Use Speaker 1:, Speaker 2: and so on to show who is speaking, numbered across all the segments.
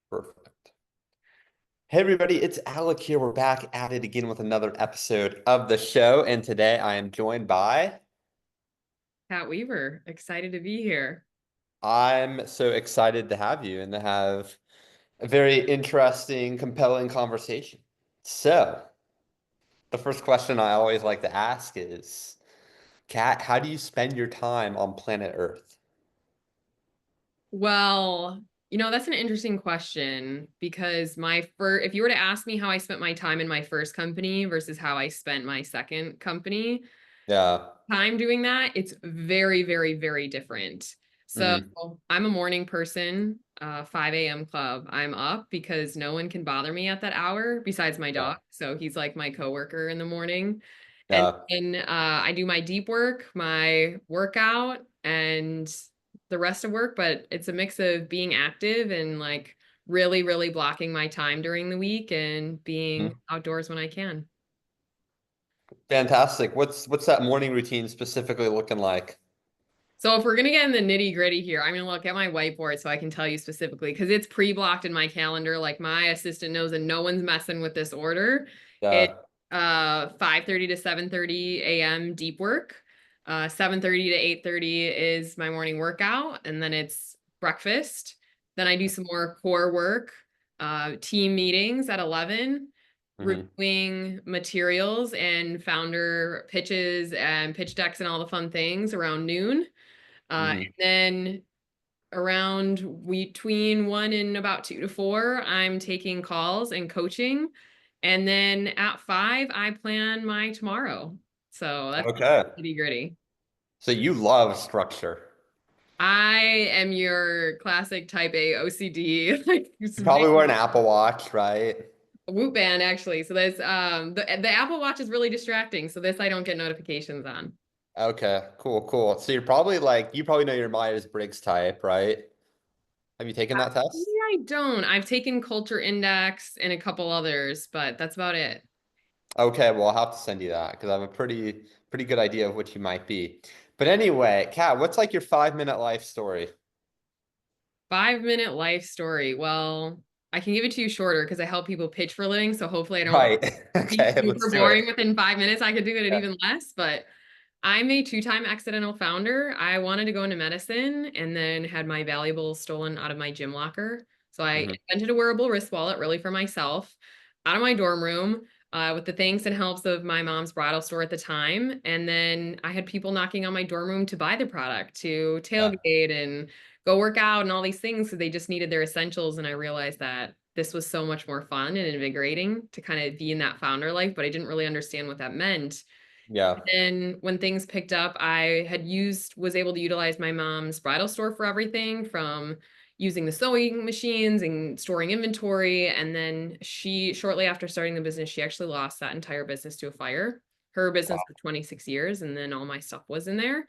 Speaker 1: Perfect. Hey everybody, it's Alec here. We're back at it again with another episode of the show, and today I am joined by.
Speaker 2: Pat Weaver, excited to be here.
Speaker 1: I'm so excited to have you and to have a very interesting, compelling conversation. So, the first question I always like to ask is, Kat, how do you spend your time on planet Earth?
Speaker 2: Well, that's an interesting question because if you were to ask me how I spent my time in my first company versus how I spent my second company,
Speaker 1: Yeah.
Speaker 2: time doing that, it's very, very, very different. So
Speaker 1: Mm,
Speaker 2: I'm a morning person, 5 a.m. club. I'm up because no one can bother me at that hour besides my
Speaker 1: yeah.
Speaker 2: dog. So he's like my coworker in the morning. And
Speaker 1: Yeah.
Speaker 2: then I do my deep work, my workout, and the rest of work. But it's a mix of being active and like really, really blocking my time during the week and being
Speaker 1: Mhm.
Speaker 2: outdoors when I can.
Speaker 1: Fantastic. What's that morning routine specifically looking like?
Speaker 2: So if we're gonna get in the nitty gritty here, I'm gonna look at my whiteboard so I can tell you specifically because it's pre-blocked in my calendar. Like my assistant knows and no one's messing with this order. It's
Speaker 1: Yeah.
Speaker 2: 5:30 to 7:30 a.m. deep work. 7:30 to 8:30 is my morning workout, and then it's breakfast. Then I do some more core work, team meetings at 11,
Speaker 1: Hmm.
Speaker 2: reviewing materials and founder pitches and pitch decks and all the fun things around noon.
Speaker 1: Hmm.
Speaker 2: And then around between 1 and about 2 to 4, I'm taking calls and coaching. And then at 5, I plan my tomorrow. So that's
Speaker 1: Okay.
Speaker 2: nitty gritty.
Speaker 1: So you love structure.
Speaker 2: I am your classic type A OCD, like
Speaker 1: You probably wear an Apple Watch, right?
Speaker 2: Whoop band actually. So there's the Apple Watch is really distracting. So this I don't get notifications on.
Speaker 1: Okay, cool, cool. So you're probably like you probably know your Myers-Briggs type, right? Have you taken that
Speaker 2: Maybe
Speaker 1: test?
Speaker 2: I don't. I've taken Culture Index and a couple others, but that's about it.
Speaker 1: Okay, well I'll have to send you that because I have a pretty good idea of what you might be. But anyway, Kat, what's like your 5-minute life story?
Speaker 2: 5 minute life story. Well, I can give it to you shorter because I help people pitch for a living. So hopefully I don't
Speaker 1: Right.
Speaker 2: be
Speaker 1: Okay, let's
Speaker 2: super
Speaker 1: do it.
Speaker 2: boring within 5 minutes. I could do it at
Speaker 1: Yeah.
Speaker 2: even less, but I'm a two-time accidental founder. I wanted to go into medicine and then had my valuables stolen out of my gym locker. So I
Speaker 1: Hmm.
Speaker 2: invented a wearable wrist wallet really for myself out of my dorm room with the thanks and helps of my mom's bridal store at the time. And then I had people knocking on my dorm room to buy the product, to
Speaker 1: Yeah.
Speaker 2: tailgate and go work out and all these things. So they just needed their essentials. And I realized that this was so much more fun and invigorating to kind of be in that founder life, but I didn't really understand what that meant.
Speaker 1: Yeah.
Speaker 2: And when things picked up, was able to utilize my mom's bridal store for everything from using the sewing machines and storing inventory. And then shortly after starting the business, she actually lost that entire business to a fire. Her business
Speaker 1: Wow.
Speaker 2: for 26 years, and then all my stuff was in there.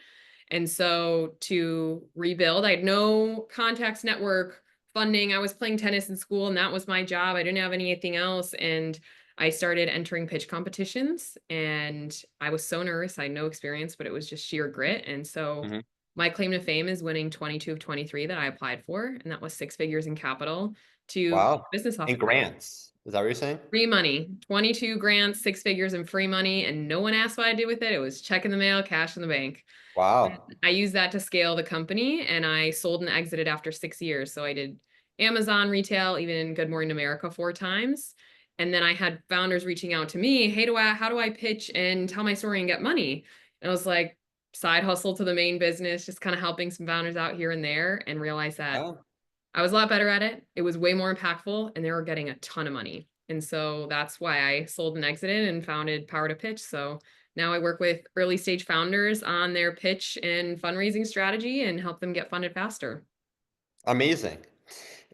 Speaker 2: And so to rebuild, I had no contacts, network, funding. I was playing tennis in school, and that was my job. I didn't have anything else. And I started entering pitch competitions, and I was so nervous. I had no experience, but it was just sheer grit. And so
Speaker 1: Hmm.
Speaker 2: my claim to fame is winning 22 of 23 that I applied for, and that was 6 figures in capital to
Speaker 1: Wow.
Speaker 2: business off
Speaker 1: And
Speaker 2: the ground.
Speaker 1: grants. Is that what you're saying?
Speaker 2: Free money, 22 grants, 6 figures in free money, and no one asked what I did with it. It was check in the mail, cash in the bank.
Speaker 1: Wow.
Speaker 2: I used that to scale the company, and I sold and exited after 6 years. So I did Amazon retail, even Good Morning America 4 times. And then I had founders reaching out to me, hey, how do I pitch and tell my story and get money? And I was like, side hustle to the main business, just kind of helping some founders out here and there, and realized that
Speaker 1: Oh,
Speaker 2: I was a lot better at it. It was way more impactful, and they were getting a ton of money. And so that's why I sold and exited and founded Power to Pitch. So now I work with early stage founders on their pitch and fundraising strategy and help them get funded faster.
Speaker 1: amazing.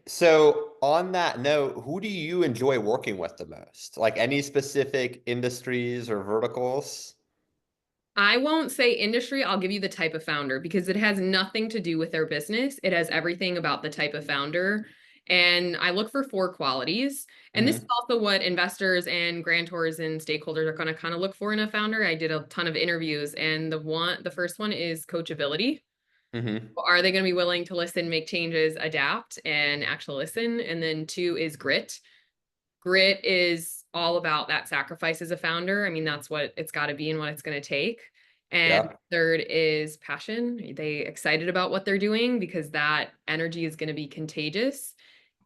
Speaker 1: So, on that note, who do you enjoy working with the most? Like any specific industries or verticals?
Speaker 2: I won't say industry, I'll give you the type of founder because it has nothing to do with their business. It has everything about the type of founder. And I look for 4 qualities. And this is
Speaker 1: Hmm.
Speaker 2: also what investors and grantors and stakeholders are going to kind of look for in a founder. I did a ton of interviews, and the first one is coachability.
Speaker 1: Mm-hmm.
Speaker 2: Are they going to be willing to listen, make changes, adapt, and actually listen? And then two is grit. Grit is all about that sacrifice as a founder. I mean, that's what it's got to be and what it's going to take. And
Speaker 1: Yeah.
Speaker 2: third is passion. Are they excited about what they're doing because that energy is going to be contagious.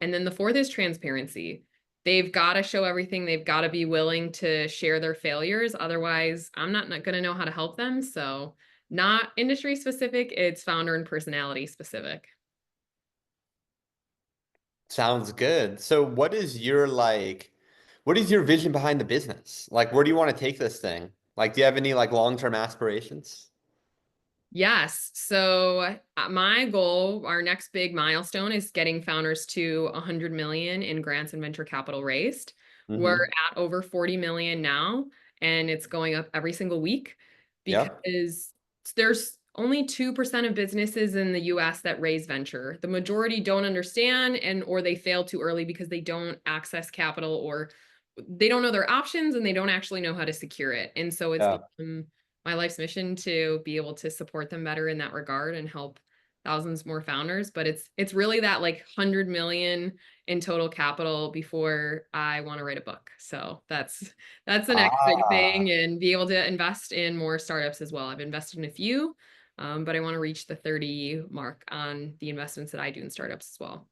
Speaker 2: And then the fourth is transparency. They've got to show everything. They've got to be willing to share their failures. Otherwise, I'm not going to know how to help them. So, not industry specific, it's founder and personality specific.
Speaker 1: Sounds good. So what is your vision behind the business? Like, where do you want to take this thing? Like, do you have any like long-term aspirations?
Speaker 2: Yes. So my goal, our next big milestone is getting founders to 100 million in grants and venture capital raised. We're
Speaker 1: Mm-hmm.
Speaker 2: at over 40 million now, and it's going up every single week
Speaker 1: Yeah.
Speaker 2: because there's only 2% of businesses in the US that raise venture. The majority don't understand and or they fail too early because they don't access capital or they don't know their options and they don't actually know how to secure it. And so it's
Speaker 1: Yeah.
Speaker 2: become my life's mission to be able to support them better in that regard and help thousands more founders. But it's really that like 100 million in total capital before I want to write a book. So that's the next big
Speaker 1: Ah.
Speaker 2: thing, and be able to invest in more startups as well. I've invested in a few, but I want to reach the 30 mark on the investments that I do in startups as well.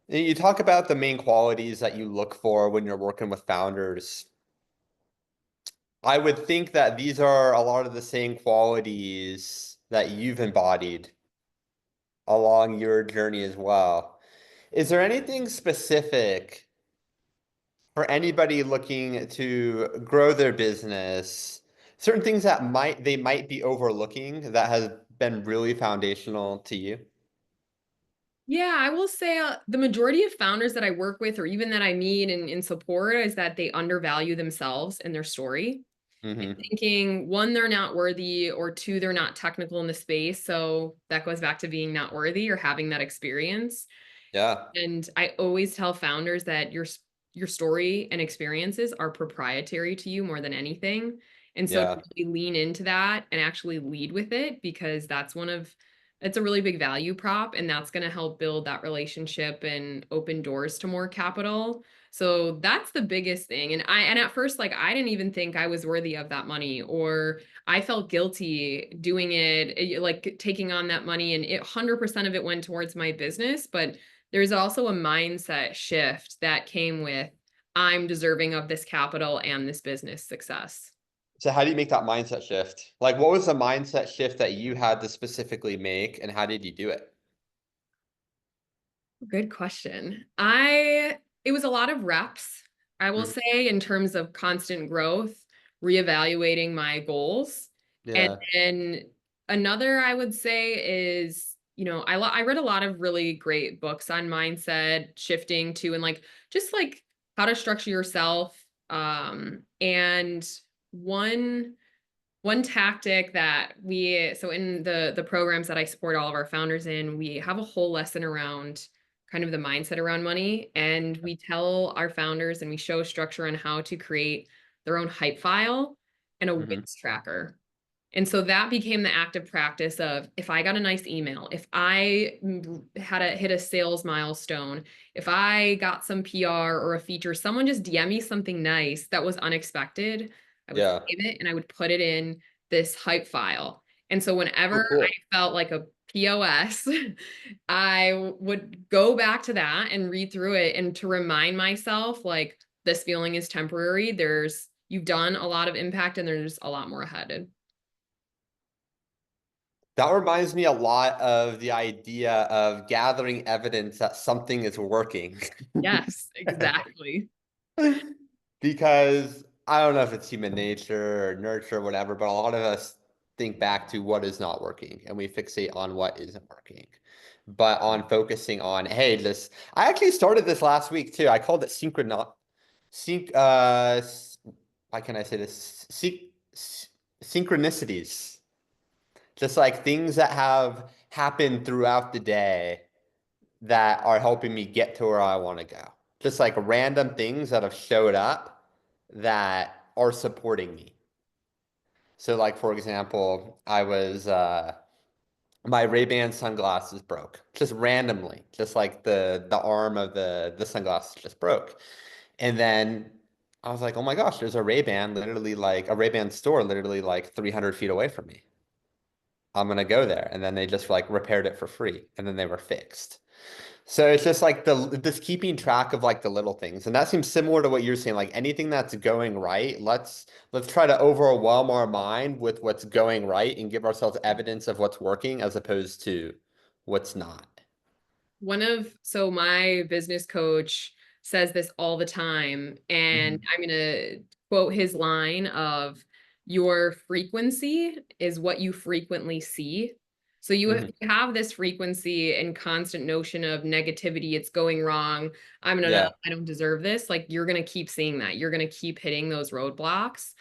Speaker 1: You talk about the main qualities that you look for when you're working with founders. I would think that these are a lot of the same qualities that you've embodied along your journey as well. Is there anything specific for anybody looking to grow their business, certain things that they might be overlooking that has been really foundational to you?
Speaker 2: Yeah, I will say the majority of founders that I work with, or even that I meet and support, is that they undervalue themselves and their story. And
Speaker 1: Hmm.
Speaker 2: thinking, one, they're not worthy, or two, they're not technical in the space. So that goes back to being not worthy or having that experience.
Speaker 1: Yeah.
Speaker 2: And I always tell founders that your story and experiences are proprietary to you more than anything. And so to
Speaker 1: Yeah.
Speaker 2: really lean into that and actually lead with it, because it's a really big value prop, and that's going to help build that relationship and open doors to more capital. So that's the biggest thing. And at first, like, I didn't even think I was worthy of that money, or I felt guilty doing it, like taking on that money, and 100% of it went towards my business. But there's also a mindset shift that came with, I'm deserving of this capital and this business success.
Speaker 1: So how do you make that mindset shift? Like, what was the mindset shift that you had to specifically make, and how did you do it?
Speaker 2: Good question. It was a lot of reps, I will
Speaker 1: Mhm.
Speaker 2: say, in terms of constant growth, reevaluating my goals. And
Speaker 1: Yeah.
Speaker 2: then another I would say is, I read a lot of really great books on mindset shifting too, and like just like how to structure yourself. And one one tactic that so in the programs that I support all of our founders in, we have a whole lesson around kind of the mindset around money, and we tell our founders and we show structure on how to create their own hype file and a
Speaker 1: Hmm.
Speaker 2: wins tracker. And so that became the active practice of, if I got a nice email, if I had hit a sales milestone, if I got some PR or a feature, someone just DM me something nice that was unexpected, I would
Speaker 1: Yeah.
Speaker 2: save it and I would put it in this hype file. And so
Speaker 1: Oh,
Speaker 2: whenever I
Speaker 1: cool.
Speaker 2: felt like a POS, I would go back to that and read through it, and to remind myself, like, this feeling is temporary. You've done a lot of impact and there's a lot more ahead.
Speaker 1: That reminds me a lot of the idea of gathering evidence that something is working.
Speaker 2: Yes, exactly.
Speaker 1: Because I don't know if it's human nature or nurture or whatever, but a lot of us think back to what is not working and we fixate on what isn't working. But on focusing on, hey, I actually started this last week too. I called it sync, why can I say this? Synchronicities. Just like things that have happened throughout the day that are helping me get to where I want to go. Just like random things that have showed up that are supporting me. So like for example, my Ray-Ban sunglasses broke just randomly, just like the arm of the sunglasses just broke. And then I was like, oh my gosh, there's a Ray-Ban literally like a Ray-Ban store literally like 300 feet away from me. I'm gonna go there. And then they just like repaired it for free and then they were fixed. So it's just like the this keeping track of like the little things. And that seems similar to what you're saying. Like anything that's going right, let's try to overwhelm our mind with what's going right and give ourselves evidence of what's working as opposed to what's not.
Speaker 2: So my business coach says this all the time, and
Speaker 1: Mhm.
Speaker 2: I'm going to quote his line of your frequency is what you frequently see. So you
Speaker 1: Mhm.
Speaker 2: have this frequency and constant notion of negativity, it's going wrong. I'm an enough,
Speaker 1: Yeah.
Speaker 2: I don't deserve this. Like you're going to keep seeing that. You're going to keep hitting those roadblocks.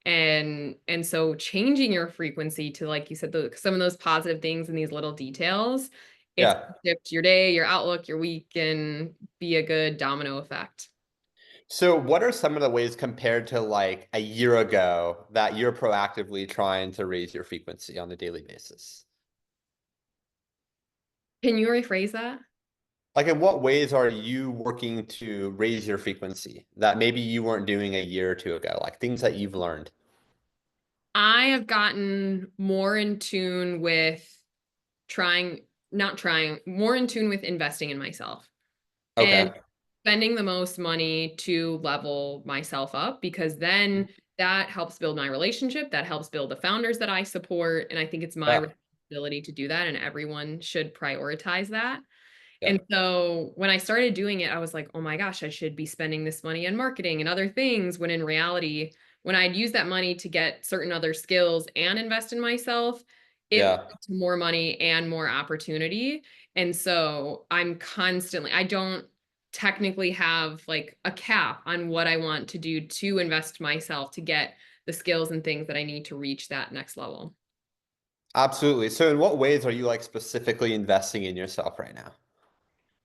Speaker 2: And so changing your frequency to, like you said, some of those positive things and these little details, it's
Speaker 1: Yeah.
Speaker 2: shift your day, your outlook, your week, and be a good domino effect.
Speaker 1: So what are some of the ways compared to like a year ago that you're proactively trying to raise your frequency on a daily basis?
Speaker 2: Can you rephrase that?
Speaker 1: Like, in what ways are you working to raise your frequency that maybe you weren't doing a year or two ago? Like things that you've learned.
Speaker 2: I have gotten more in tune with not trying, more in tune with investing in myself and
Speaker 1: Okay.
Speaker 2: spending the most money to level myself up, because then that helps build my relationship, that helps build the founders that I support. And I think it's my
Speaker 1: Yeah.
Speaker 2: responsibility to do that. And everyone should prioritize that.
Speaker 1: Yeah.
Speaker 2: And so when I started doing it, I was like, oh my gosh, I should be spending this money on marketing and other things. When in reality, when I'd use that money to get certain other skills and invest in myself, it led
Speaker 1: Yeah.
Speaker 2: to more money and more opportunity. And so I don't technically have like a cap on what I want to do to invest myself to get the skills and things that I need to reach that next level.
Speaker 1: Absolutely. So in what ways are you like specifically investing in yourself right now?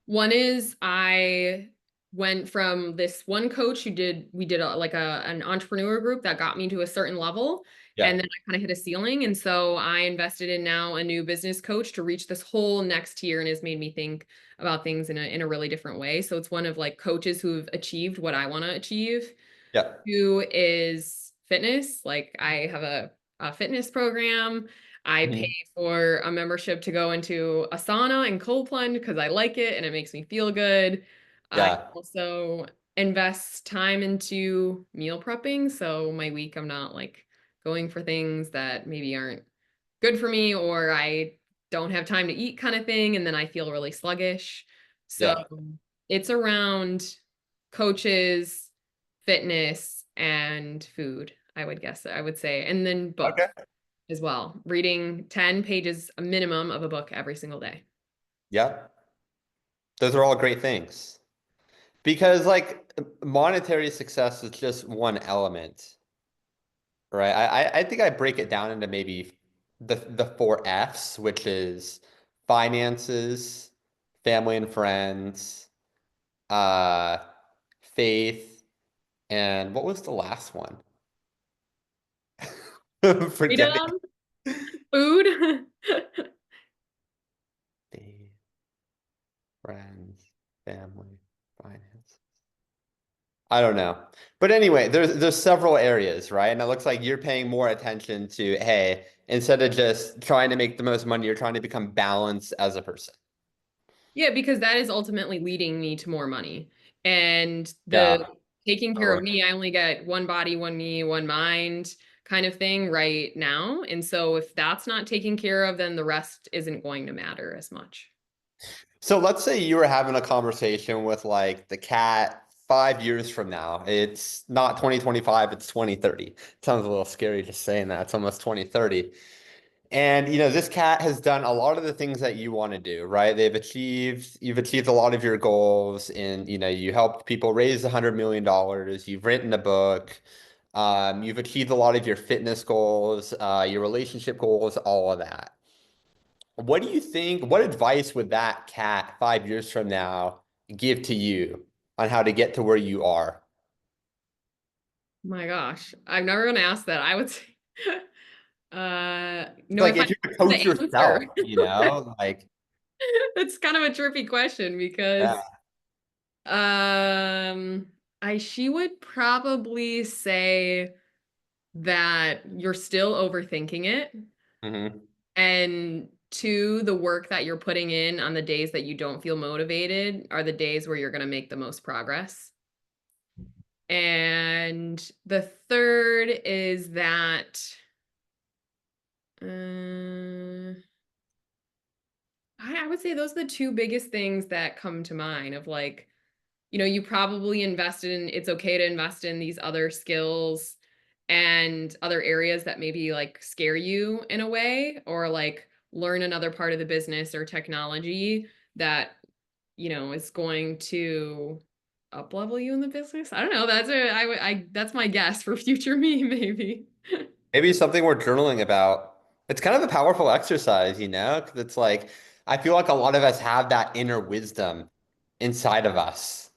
Speaker 2: One is I went from this one coach we did an entrepreneur group that got me to a certain level.
Speaker 1: Yeah.
Speaker 2: And then I kind of hit a ceiling. And so I invested in now a new business coach to reach this whole next tier, and has made me think about things in a really different way. So it's one of like coaches who've achieved what I want to achieve.
Speaker 1: Yeah.
Speaker 2: Two is fitness. Like I have a fitness program. I pay
Speaker 1: Mhm.
Speaker 2: for a membership to go into a sauna and cold plunge because I like it and it makes me feel good. I
Speaker 1: Yeah.
Speaker 2: also invest time into meal prepping. So my week, I'm not like going for things that maybe aren't good for me, or I don't have time to eat kind of thing. And then I feel really sluggish. So
Speaker 1: Yeah.
Speaker 2: it's around coaches, fitness, and food, I would guess, I would say. And then books
Speaker 1: Okay.
Speaker 2: as well. Reading 10 pages, a minimum of a book every single day.
Speaker 1: Yeah. Those are all great things. Because like monetary success is just one element, right? I think I break it down into maybe the four F's, which is finances, family and friends, uh, faith, and what was the last one? Forget it.
Speaker 2: Freedom, food.
Speaker 1: Faith, friends, family, finance. I don't know. But anyway, there's several areas, right? And it looks like you're paying more attention to, hey, instead of just trying to make the most money, you're trying to become balanced as a person.
Speaker 2: Yeah, because that is ultimately leading me to more money. And the
Speaker 1: Yeah,
Speaker 2: taking care of
Speaker 1: totally.
Speaker 2: me, I only get one body, one me, one mind kind of thing right now. And so if that's not taken care of, then the rest isn't going to matter as much.
Speaker 1: So let's say you were having a conversation with like the cat 5 years from now. It's not 2025, it's 2030. Sounds a little scary just saying that. It's almost 2030. And this cat has done a lot of the things that you want to do, right? You've achieved a lot of your goals, and you helped people raise $100 million. You've written a book. You've achieved a lot of your fitness goals, your relationship goals, all of that. What do you think? What advice would that cat 5 years from now give to you on how to get to where you are?
Speaker 2: My gosh, I've never been asked that. I would say
Speaker 1: It's
Speaker 2: No,
Speaker 1: like
Speaker 2: if I
Speaker 1: if you could
Speaker 2: know
Speaker 1: coach
Speaker 2: the answer.
Speaker 1: yourself, you know, like
Speaker 2: It's kind of a tricky question
Speaker 1: yeah.
Speaker 2: because um she would probably say that you're still overthinking it.
Speaker 1: Hmm.
Speaker 2: And two, the work that you're putting in on the days that you don't feel motivated are the days where you're going to make the most progress. And the third is that uh, I would say those are the two biggest things that come to mind of like, you probably invested in, it's okay to invest in these other skills and other areas that maybe like scare you in a way, or like learn another part of the business or technology that, is going to up level you in the business. I don't know. That's my guess for future me, maybe.
Speaker 1: Maybe something we're journaling about. It's kind of a powerful exercise, you know, 'cause it's like I feel like a lot of us have that inner wisdom inside of us,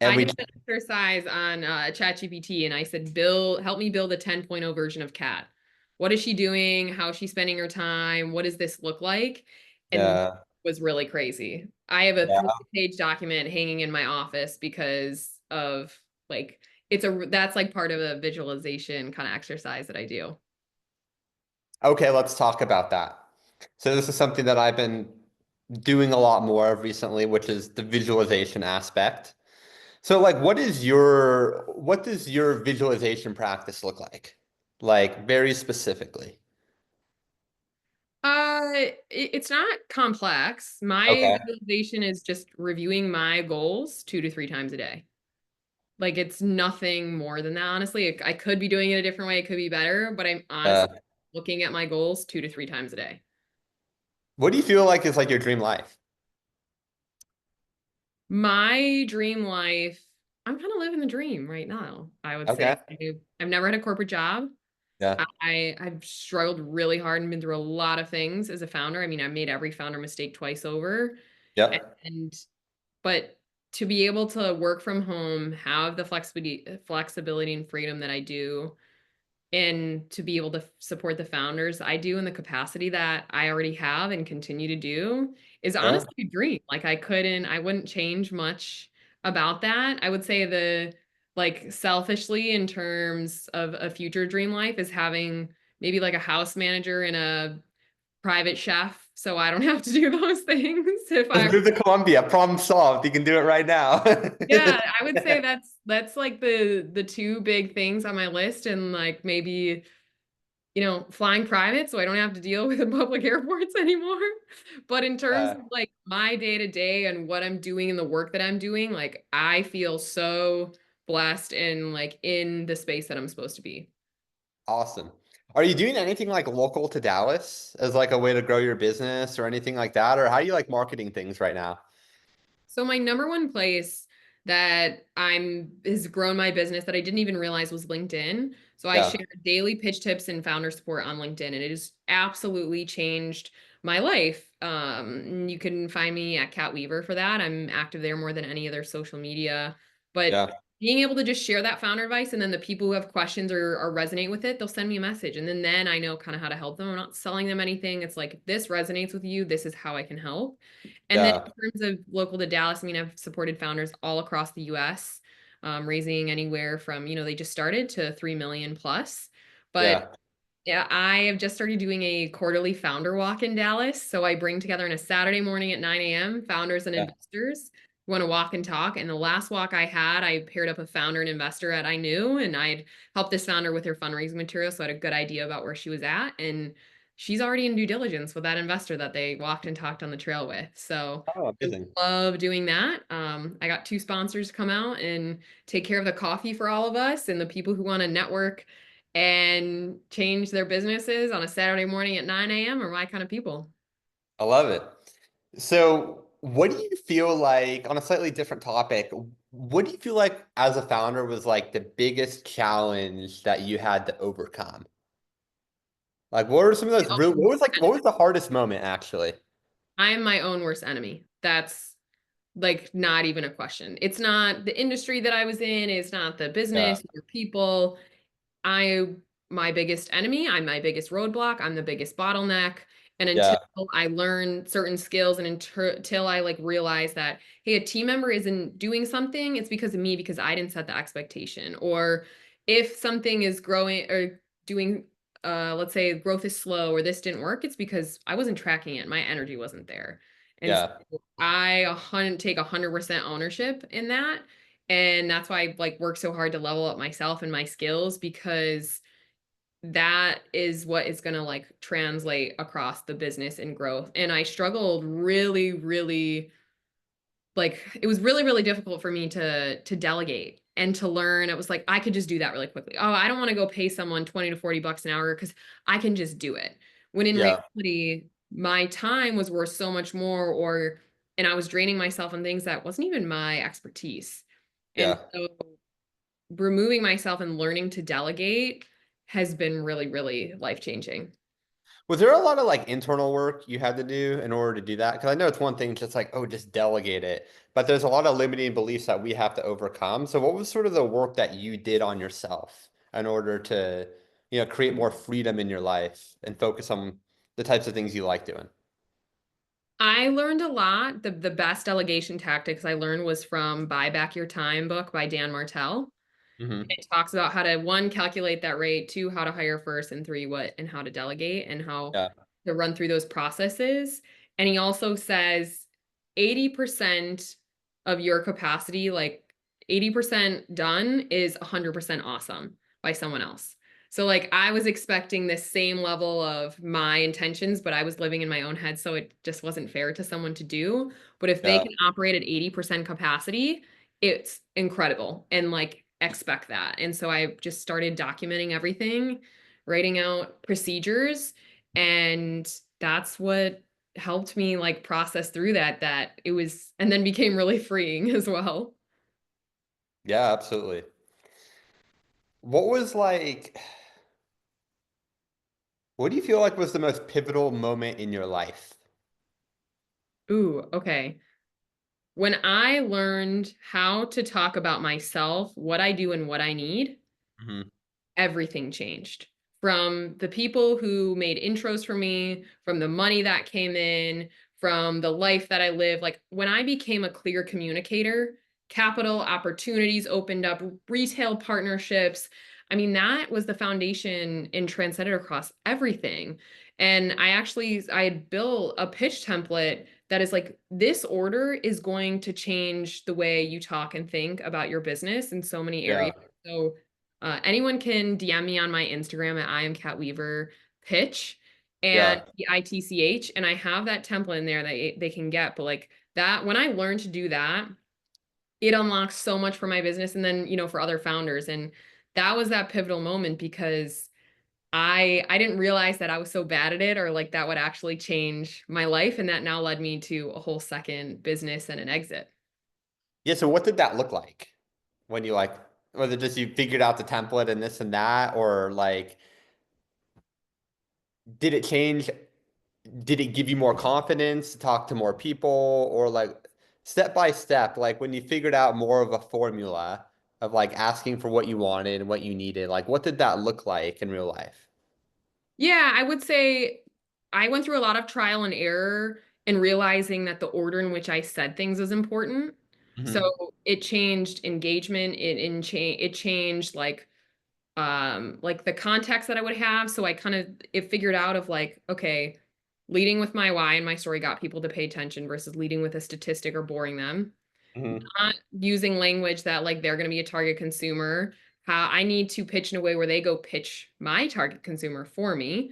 Speaker 1: and
Speaker 2: I
Speaker 1: we
Speaker 2: did an exercise on ChatGPT and I said, help me build a 10.0 version of Kat. What is she doing? How is she spending her time? What does this look like? And it
Speaker 1: yeah.
Speaker 2: was really crazy. I have a
Speaker 1: Yeah.
Speaker 2: three-page document hanging in my office because of like, that's like part of a visualization kind of exercise that I do.
Speaker 1: Okay, let's talk about that. So this is something that I've been doing a lot more of recently, which is the visualization aspect. So like what does your visualization practice look like? Like very specifically.
Speaker 2: It's not complex. My
Speaker 1: Okay.
Speaker 2: visualization is just reviewing my goals 2 to 3 times a day. Like it's nothing more than that, honestly. I could be doing it a different way, it could be better, but I'm
Speaker 1: Uh,
Speaker 2: honestly looking at my goals 2 to 3 times a day.
Speaker 1: what do you feel like is like your dream life?
Speaker 2: My dream life, I'm kind of living the dream right now, I would say.
Speaker 1: Okay.
Speaker 2: I've never had a corporate job.
Speaker 1: Yeah.
Speaker 2: I've struggled really hard and been through a lot of things as a founder. I mean, I've made every founder mistake twice over.
Speaker 1: Yep.
Speaker 2: And but to be able to work from home, have the flexibility and freedom that I do, and to be able to support the founders I do in the capacity that I already have and continue to do is
Speaker 1: Yeah.
Speaker 2: honestly a dream. Like I wouldn't change much about that. I would say like selfishly in terms of a future dream life is having maybe like a house manager and a private chef so I don't have to do those things if
Speaker 1: Let's
Speaker 2: I
Speaker 1: move to Colombia. Problem solved. You can do it right now.
Speaker 2: yeah, I would say that's like the two big things on my list and like maybe flying private so I don't have to deal with the public airports anymore. But in terms
Speaker 1: Uh,
Speaker 2: of like my day to day and what I'm doing and the work that I'm doing, like I feel so blessed and like in the space that I'm supposed to be.
Speaker 1: awesome. Are you doing anything like local to Dallas as like a way to grow your business or anything like that? Or how do you like marketing things right now?
Speaker 2: So my number one place that I'm has grown my business that I didn't even realize was LinkedIn. So I
Speaker 1: Yeah.
Speaker 2: share daily pitch tips and founder support on LinkedIn, and it has absolutely changed my life. You can find me at Cat Weaver for that. I'm active there more than any other social media. But
Speaker 1: Yeah.
Speaker 2: being able to just share that founder advice, and then the people who have questions or resonate with it, they'll send me a message, and then I know kind of how to help them. I'm not selling them anything. It's like if this resonates with you, this is how I can help. And then
Speaker 1: Yeah.
Speaker 2: in terms of local to Dallas, I mean, I've supported founders all across the US, raising anywhere from, they just started to 3 million plus. But
Speaker 1: Yeah.
Speaker 2: yeah, I have just started doing a quarterly founder walk in Dallas. So I bring together on a Saturday morning at 9 a.m. founders and
Speaker 1: Yeah.
Speaker 2: investors who want to walk and talk. And the last walk I had, I paired up a founder and investor that I knew, and I'd helped this founder with her fundraising material. So I had a good idea about where she was at. And she's already in due diligence with that investor that they walked and talked on the trail with. So
Speaker 1: Oh,
Speaker 2: I
Speaker 1: amazing.
Speaker 2: love doing that. I got two sponsors to come out and take care of the coffee for all of us and the people who want to network and change their businesses on a Saturday morning at 9 a.m. are my kind of people.
Speaker 1: I love it. So, what do you feel like on a slightly different topic? What do you feel like as a founder was like the biggest challenge that you had to overcome? Like, what were some of those real, what was the hardest moment actually?
Speaker 2: I am my own worst enemy. That's like not even a question. It's not the industry that I was in, it's not the
Speaker 1: Yeah.
Speaker 2: business or people. I my biggest enemy. I'm my biggest roadblock. I'm the biggest bottleneck. And until
Speaker 1: Yeah.
Speaker 2: I learn certain skills and until I like realize that, hey, a team member isn't doing something, it's because of me because I didn't set the expectation. Or if something is growing or doing, let's say growth is slow or this didn't work, it's because I wasn't tracking it. My energy wasn't there. And so
Speaker 1: Yeah.
Speaker 2: take 100% ownership in that. And that's why I like work so hard to level up myself and my skills because that is what is going to like translate across the business and growth. And I struggled really, really like it was really, really difficult for me to delegate and to learn. It was like I could just do that really quickly. Oh, I don't want to go pay someone 20 to 40 bucks an hour because I can just do it. When in
Speaker 1: Yeah.
Speaker 2: reality, my time was worth so much more, or and I was draining myself on things that wasn't even my expertise. And
Speaker 1: Yeah.
Speaker 2: so removing myself and learning to delegate has been really, really life changing.
Speaker 1: Was there a lot of like internal work you had to do in order to do that? Because I know it's one thing just like, oh, just delegate it. But there's a lot of limiting beliefs that we have to overcome. So what was sort of the work that you did on yourself in order to, create more freedom in your life and focus on the types of things you like doing?
Speaker 2: I learned a lot. The best delegation tactics I learned was from Buy Back Your Time book by Dan Martell.
Speaker 1: Hmm.
Speaker 2: It talks about how to one, calculate that rate, two, how to hire first, and three, what and how to delegate and how
Speaker 1: Yeah.
Speaker 2: to run through those processes. And he also says 80% of your capacity, like 80% done, is 100% awesome by someone else. So like I was expecting this same level of my intentions, but I was living in my own head, so it just wasn't fair to someone to do. But if they
Speaker 1: Yeah.
Speaker 2: can operate at 80% capacity, it's incredible and like expect that. And so I just started documenting everything, writing out procedures, and that's what helped me like process through that it was and then became really freeing as well.
Speaker 1: Yeah, absolutely. What was like, what do you feel like was the most pivotal moment in your life?
Speaker 2: Ooh, okay. When I learned how to talk about myself, what I do and what I need,
Speaker 1: Hmm.
Speaker 2: everything changed. From the people who made intros for me, from the money that came in, from the life that I live. Like when I became a clear communicator, capital opportunities opened up, retail partnerships. I mean, that was the foundation and transcended across everything. And I had built a pitch template that is like, this order is going to change the way you talk and think about your business in so many
Speaker 1: Yeah.
Speaker 2: areas. So anyone can DM me on my Instagram at I am Cat Weaver pitch and
Speaker 1: Yeah.
Speaker 2: ITCH, and I have that template in there that they can get. But like that, when I learned to do that, it unlocks so much for my business, and then for other founders, and that was that pivotal moment because I didn't realize that I was so bad at it, or like that would actually change my life, and that now led me to a whole second business and an exit.
Speaker 1: Yeah, so what did that look like when you like, was it just you figured out the template and this and that, or like, did it change? Did it give you more confidence to talk to more people, or like step by step, like when you figured out more of a formula of like asking for what you wanted and what you needed, like what did that look like in real life?
Speaker 2: Yeah, I would say I went through a lot of trial and error and realizing that the order in which I said things was important. So
Speaker 1: Hmm.
Speaker 2: it changed engagement, it changed like the context that I would have. So I kind of it figured out of like, okay, leading with my why and my story got people to pay attention versus leading with a statistic or boring them.
Speaker 1: Hmm.
Speaker 2: Not using language that like they're going to be a target consumer. How I need to pitch in a way where they go pitch my target consumer for me.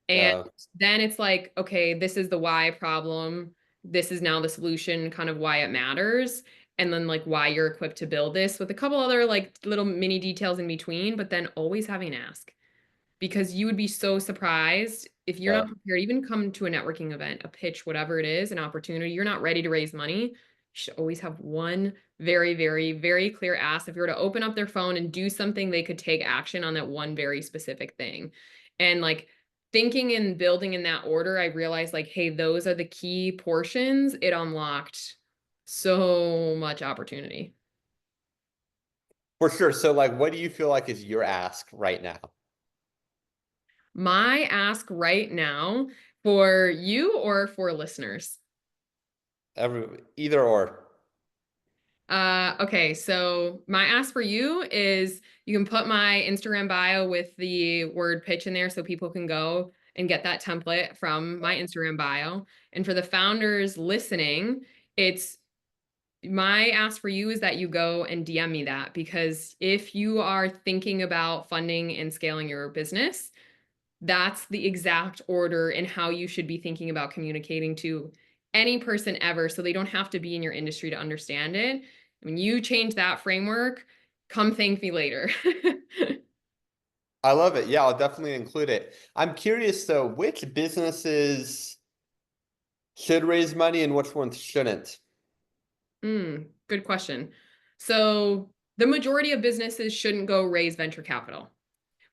Speaker 2: And
Speaker 1: Yeah.
Speaker 2: then it's like, okay, this is the why problem. This is now the solution, kind of why it matters. And then like why you're equipped to build this with a couple other like little mini details in between, but then always having an ask because you would be so surprised if you're
Speaker 1: Yeah.
Speaker 2: not prepared, even come to a networking event, a pitch, whatever it is, an opportunity, you're not ready to raise money. You should always have one very, very, very clear ask. If you were to open up their phone and do something, they could take action on that one very specific thing. And like thinking and building in that order, I realized like, hey, those are the key portions. It unlocked so much opportunity.
Speaker 1: For sure. So like what do you feel like is your ask right now?
Speaker 2: My ask right now for you or for listeners?
Speaker 1: Either or.
Speaker 2: Okay, so my ask for you is you can put my Instagram bio with the word pitch in there so people can go and get that template from my Instagram bio. And for the founders listening, it's my ask for you is that you go and DM me that, because if you are thinking about funding and scaling your business, that's the exact order and how you should be thinking about communicating to any person ever, so they don't have to be in your industry to understand it. When you change that framework, come thank me later.
Speaker 1: I love it. Yeah, I'll definitely include it. I'm curious though, which businesses should raise money and which ones shouldn't?
Speaker 2: Good question. So the majority of businesses shouldn't go raise venture capital.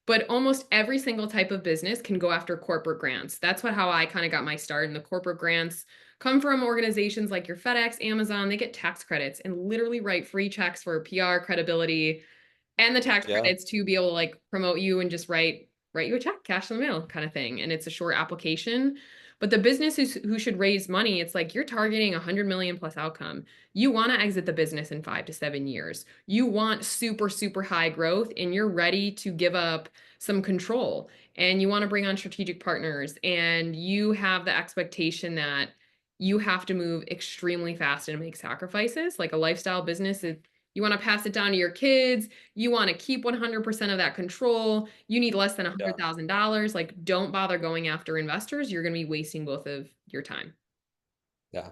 Speaker 2: But almost every single type of business can go after corporate grants. That's how I kind of got my start. And the corporate grants come from organizations like your FedEx, Amazon. They get tax credits and literally write free checks for PR, credibility, and the tax
Speaker 1: Yeah,
Speaker 2: credits to be able to like promote you and just write you a check, cash in the mail kind of thing. And it's a short application. But the businesses who should raise money, it's like you're targeting 100 million plus outcome. You want to exit the business in 5 to 7 years. You want super, super high growth, and you're ready to give up some control. And you want to bring on strategic partners. And you have the expectation that you have to move extremely fast and make sacrifices. Like a lifestyle business is, you want to pass it down to your kids. You want to keep 100% of that control. You need less than
Speaker 1: yeah,
Speaker 2: $100,000. Like, don't bother going after investors. You're going to be wasting both of your time.
Speaker 1: yeah.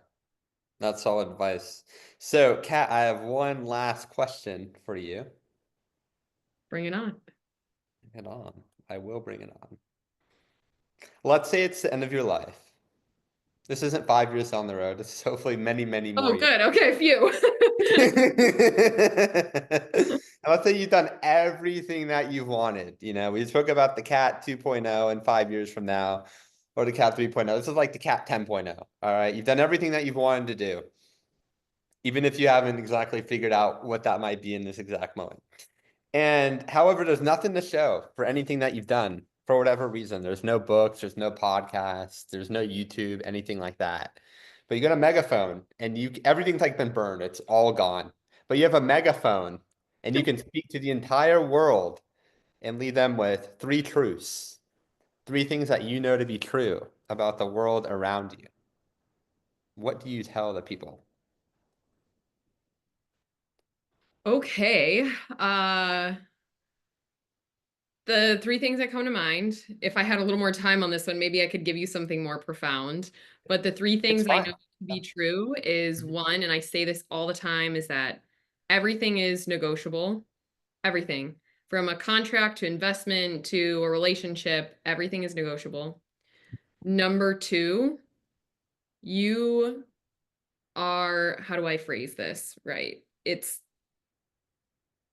Speaker 1: That's solid advice. So, Kat, I have one last question for you.
Speaker 2: Bring it on.
Speaker 1: Bring it on. I will bring it on. Let's say it's the end of your life. This isn't 5 years down the road. This is hopefully many, many more
Speaker 2: Oh,
Speaker 1: years.
Speaker 2: good. Okay, phew.
Speaker 1: And let's say you've done everything that you've wanted. We spoke about the cat 2.0 in 5 years from now, or the cat 3.0. This is like the cat 10.0. All right. You've done everything that you've wanted to do, even if you haven't exactly figured out what that might be in this exact moment. And however, there's nothing to show for anything that you've done for whatever reason. There's no books, there's no podcasts, there's no YouTube, anything like that. But you got a megaphone and everything's like been burned. It's all gone. But you have a megaphone and you can speak to the entire world and leave them with three truths, three things that you know to be true about the world around you. What do you tell the people?
Speaker 2: Okay. Uh, the three things that come to mind, if I had a little more time on this one, maybe I could give you something more profound. But the three
Speaker 1: It's
Speaker 2: things I know
Speaker 1: fine.
Speaker 2: to be true is one, and I say this all the time, is that everything is negotiable. Everything from a contract to investment to a relationship, everything is negotiable. Number two, you are, how do I phrase this right? It's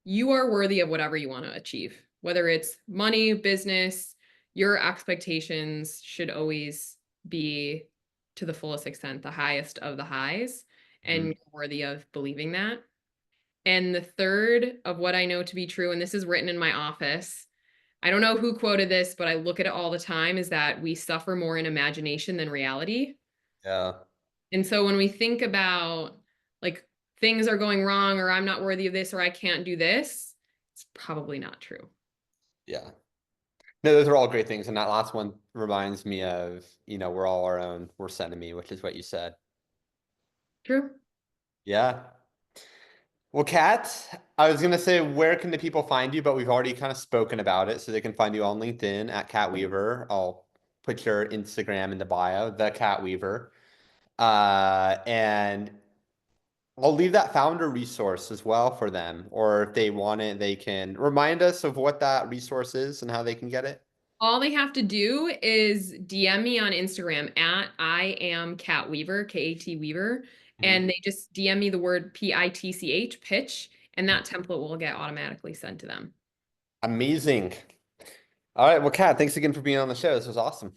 Speaker 2: you are worthy of whatever you want to achieve, whether it's money, business, your expectations should always be to the fullest extent, the highest of the highs, and
Speaker 1: Mhm.
Speaker 2: you're worthy of believing that. And the third of what I know to be true, and this is written in my office, I don't know who quoted this, but I look at it all the time, is that we suffer more in imagination than reality.
Speaker 1: Yeah.
Speaker 2: And so when we think about like things are going wrong, or I'm not worthy of this, or I can't do this, it's probably not true.
Speaker 1: Yeah. No, those are all great things. And that last one reminds me of, we're all our own worst enemy, which is what you said.
Speaker 2: True.
Speaker 1: Yeah. Well, Kat, I was gonna say where can the people find you, but we've already kind of spoken about it. So they can find you on LinkedIn at Cat Weaver. I'll put your Instagram in the bio, the Cat Weaver. And I'll leave that founder resource as well for them. Or if they want it, they can remind us of what that resource is and how they can get it.
Speaker 2: All they have to do is DM me on Instagram at I am Cat Weaver, Kat Weaver, and
Speaker 1: Mhm.
Speaker 2: they just DM me the word PITCH, pitch, and that template will get automatically sent to them.
Speaker 1: Amazing. All right. Well, Kat, thanks again for being on the show. This was awesome.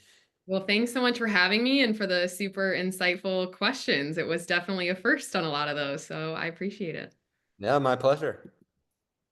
Speaker 2: Well, thanks so much for having me and for the super insightful questions. It was definitely a first on a lot of those, so I appreciate it.
Speaker 1: Yeah, my pleasure.